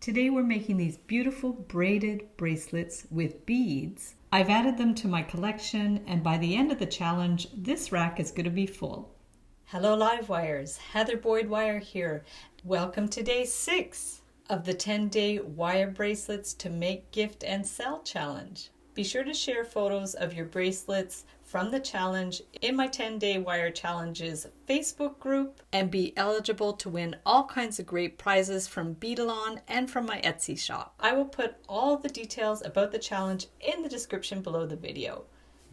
Today we're making these beautiful braided bracelets with beads. I've added them to my collection, and by the end of the challenge, this rack is going to be full. Hello Live Wires, Heather Boyd Wire here. Welcome to day 6 of the 10-day wire bracelets to make, gift, and sell challenge. Be sure to share photos of your bracelets from the challenge in my 10-day wire challenges Facebook group and be eligible to win all kinds of great prizes from Beadalon and from my Etsy shop. I will put all the details about the challenge in the description below the video.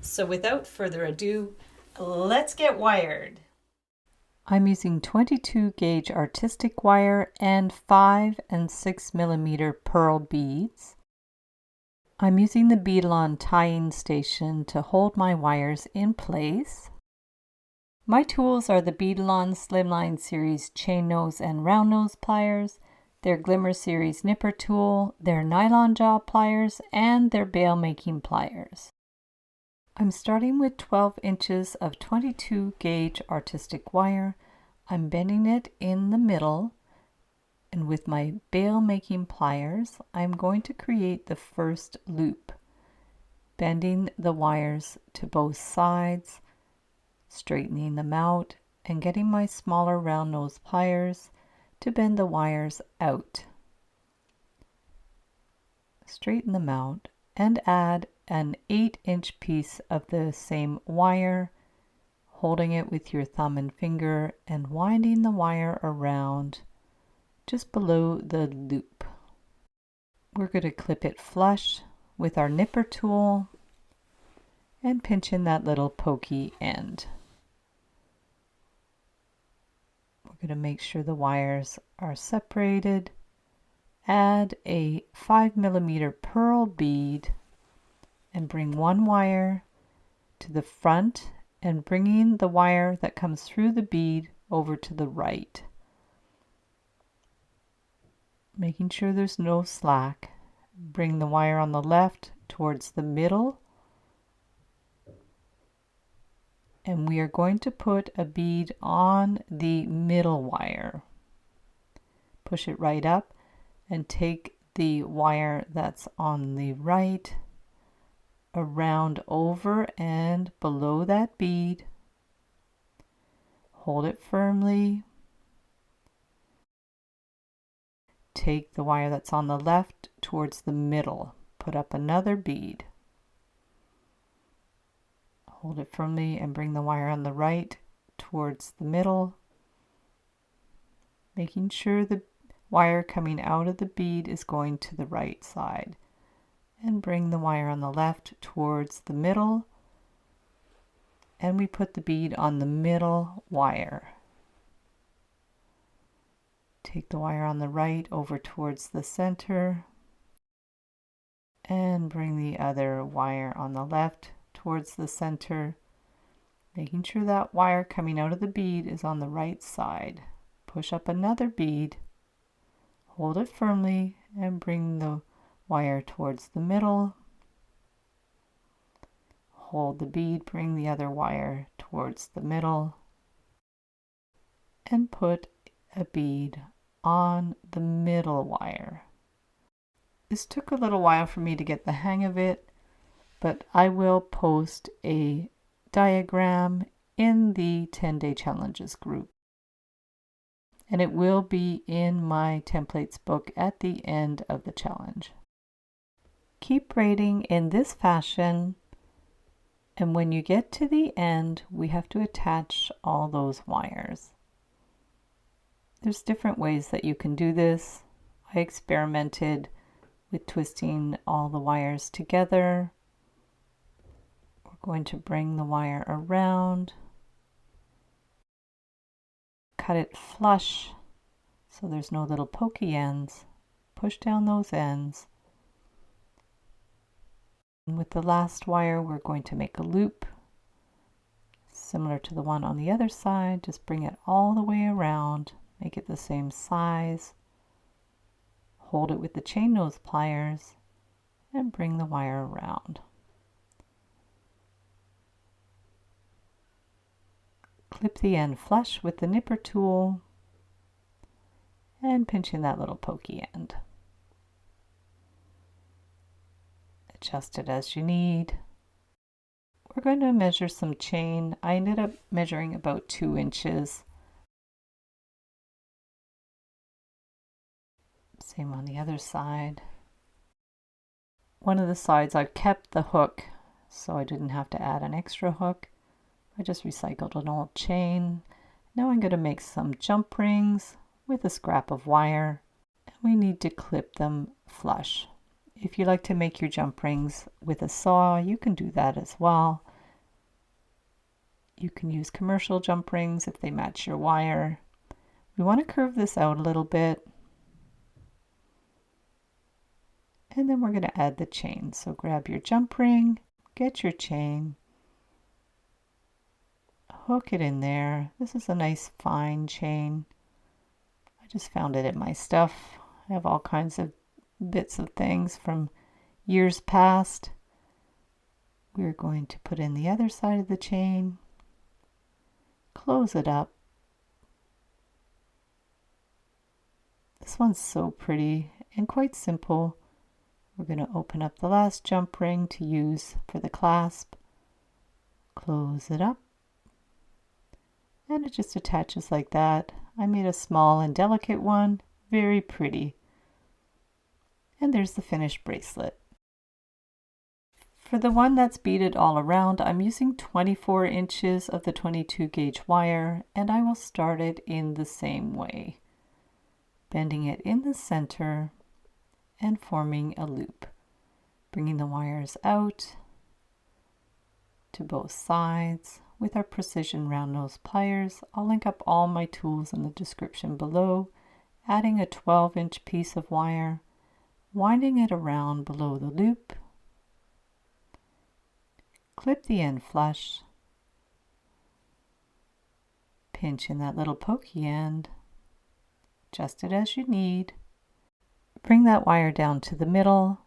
So without further ado, let's get wired. I'm using 22 gauge artistic wire and 5 and 6 millimeter pearl beads. I'm using the Beadalon tying station to hold my wires in place. My tools are the Beadalon Slimline Series chain nose and round nose pliers, their Glimmer Series nipper tool, their nylon jaw pliers, and their bail making pliers. I'm starting with 12 inches of 22 gauge artistic wire. I'm bending it in the middle. And with my bail making pliers, I'm going to create the first loop, bending the wires to both sides, straightening them out, and getting my smaller round nose pliers to bend the wires out. Straighten them out and add an 8-inch piece of the same wire, holding it with your thumb and finger and winding the wire around just below the loop. We're going to clip it flush with our nipper tool and pinch in that little pokey end. We're going to make sure the wires are separated. Add a 5 millimeter pearl bead and bring one wire to the front and bringing the wire that comes through the bead over to the right. Making sure there's no slack. Bring the wire on the left towards the middle. And we are going to put a bead on the middle wire. Push it right up and take the wire that's on the right around over and below that bead. Hold it firmly. Take the wire that's on the left towards the middle. Put up another bead. Hold it firmly and bring the wire on the right towards the middle. Making sure the wire coming out of the bead is going to the right side. And bring the wire on the left towards the middle. And we put the bead on the middle wire. Take the wire on the right over towards the center and bring the other wire on the left towards the center, making sure that wire coming out of the bead is on the right side. Push up another bead, hold it firmly, and bring the wire towards the middle. Hold the bead, bring the other wire towards the middle, and put a bead on the middle wire. This took a little while for me to get the hang of it, but I will post a diagram in the 10-day challenges group. And it will be in my templates book at the end of the challenge. Keep braiding in this fashion, and when you get to the end, we have to attach all those wires. There's different ways that you can do this. I experimented with twisting all the wires together. We're going to bring the wire around, cut it flush so there's no little pokey ends. Push down those ends. And with the last wire, we're going to make a loop similar to the one on the other side. Just bring it all the way around. Make it the same size. Hold it with the chain nose pliers and bring the wire around. Clip the end flush with the nipper tool and pinch in that little pokey end. Adjust it as you need. We're going to measure some chain. I ended up measuring about 2 inches. Same on the other side. One of the sides I've kept the hook, so I didn't have to add an extra hook. I just recycled an old chain. Now I'm going to make some jump rings with a scrap of wire. And we need to clip them flush. If you like to make your jump rings with a saw, you can do that as well. You can use commercial jump rings if they match your wire. We want to curve this out a little bit. And then we're going to add the chain. So grab your jump ring, get your chain, hook it in there. This is a nice fine chain. I just found it in my stuff. I have all kinds of bits of things from years past. We're going to put in the other side of the chain, close it up. This one's so pretty and quite simple. We're going to open up the last jump ring to use for the clasp, close it up, and it just attaches like that. I made a small and delicate one, very pretty. And there's the finished bracelet. For the one that's beaded all around, I'm using 24 inches of the 22 gauge wire, and I will start it in the same way, bending it in the center and forming a loop, bringing the wires out to both sides with our precision round nose pliers. I'll link up all my tools in the description below, adding a 12-inch piece of wire, winding it around below the loop, clip the end flush, pinch in that little pokey end, adjust it as you need. Bring that wire down to the middle.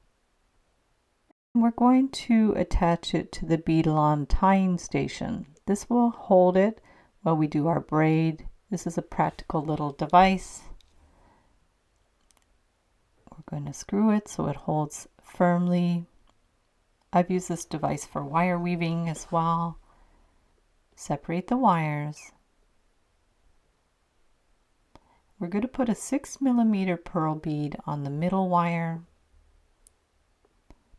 We're going to attach it to the Beadalon tying station. This will hold it while we do our braid. This is a practical little device. We're going to screw it so it holds firmly. I've used this device for wire weaving as well. Separate the wires. We're going to put a 6mm pearl bead on the middle wire.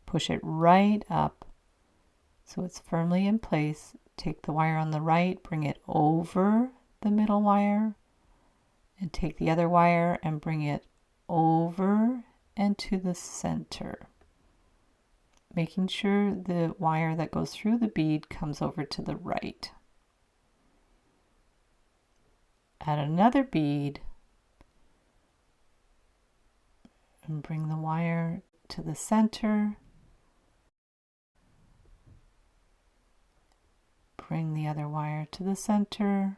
Push it right up so it's firmly in place. Take the wire on the right, bring it over the middle wire, and take the other wire and bring it over and to the center, making sure the wire that goes through the bead comes over to the right. Add another bead and bring the wire to the center. Bring the other wire to the center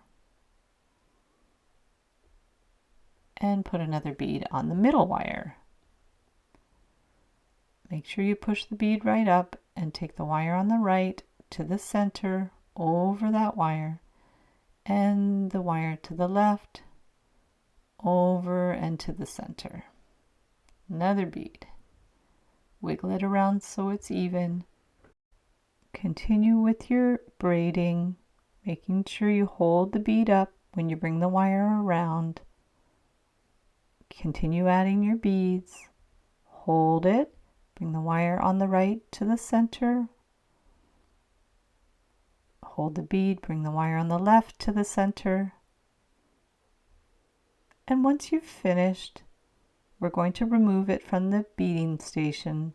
and put another bead on the middle wire. Make sure you push the bead right up and take the wire on the right to the center over that wire, and the wire to the left over and to the center. Another bead. Wiggle it around so it's even. Continue with your braiding, making sure you hold the bead up when you bring the wire around. Continue adding your beads. Hold it. Bring the wire on the right to the center. Hold the bead, bring the wire on the left to the center. And once you've finished, we're going to remove it from the beading station,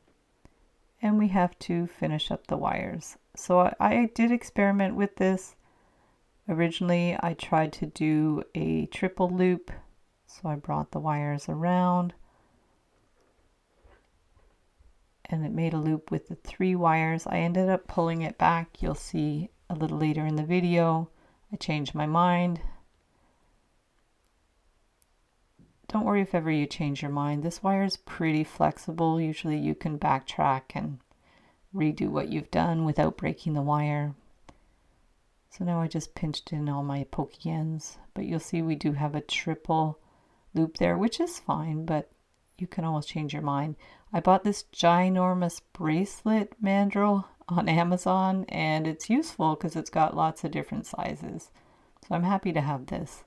and we have to finish up the wires. So I did experiment with this. Originally I tried to do a triple loop, so I brought the wires around and it made a loop with the 3 wires. I ended up pulling it back. You'll see a little later in the video. I changed my mind. Don't worry if ever you change your mind. This wire is pretty flexible. Usually you can backtrack and redo what you've done without breaking the wire. So now I just pinched in all my pokey ends, but you'll see we do have a triple loop there, which is fine, but you can always change your mind. I bought this ginormous bracelet mandrel on Amazon, and it's useful because it's got lots of different sizes. So I'm happy to have this.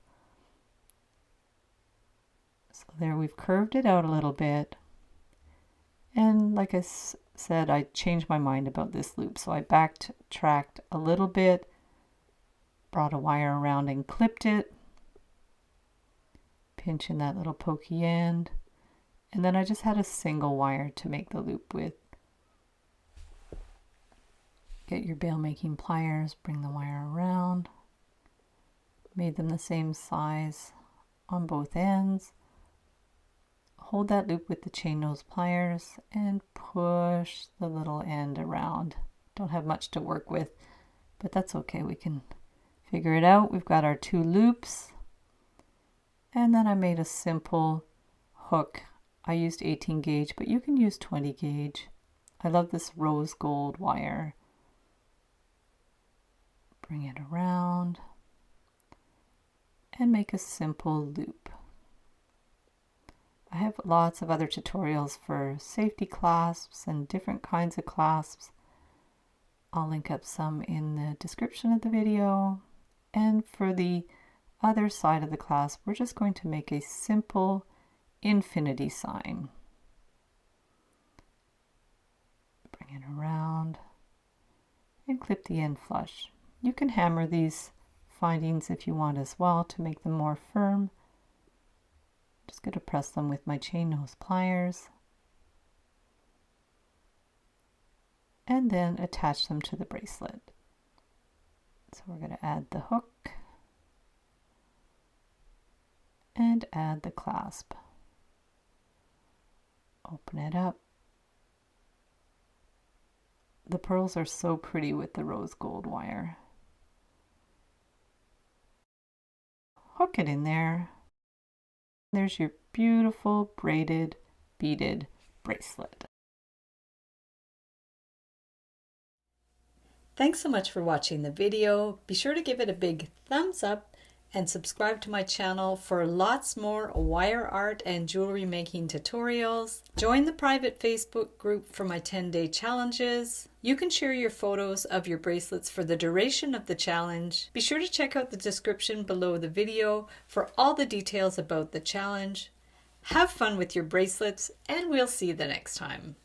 So there, we've curved it out a little bit. And like I said, I changed my mind about this loop. So I backtracked a little bit, brought a wire around and clipped it, pinching that little pokey end. And then I just had a single wire to make the loop with. Get your bail making pliers, bring the wire around. Made them the same size on both ends. Hold that loop with the chain nose pliers and push the little end around. Don't have much to work with, but that's okay. We can figure it out. We've got our 2 loops. And then I made a simple hook. I used 18 gauge, but you can use 20 gauge. I love this rose gold wire. Bring it around and make a simple loop. I have lots of other tutorials for safety clasps and different kinds of clasps. I'll link up some in the description of the video. And for the other side of the clasp, we're just going to make a simple infinity sign. Bring it around and clip the end flush. You can hammer these findings if you want as well to make them more firm. Just going to press them with my chain nose pliers and then attach them to the bracelet. So we're going to add the hook and add the clasp. Open it up. The pearls are so pretty with the rose gold wire. Hook it in there. There's your beautiful braided, beaded bracelet. Thanks so much for watching the video. Be sure to give it a big thumbs up and subscribe to my channel for lots more wire art and jewelry making tutorials. Join the private Facebook group for my 10-day challenges. You can share your photos of your bracelets for the duration of the challenge. Be sure to check out the description below the video for all the details about the challenge. Have fun with your bracelets, and we'll see you the next time.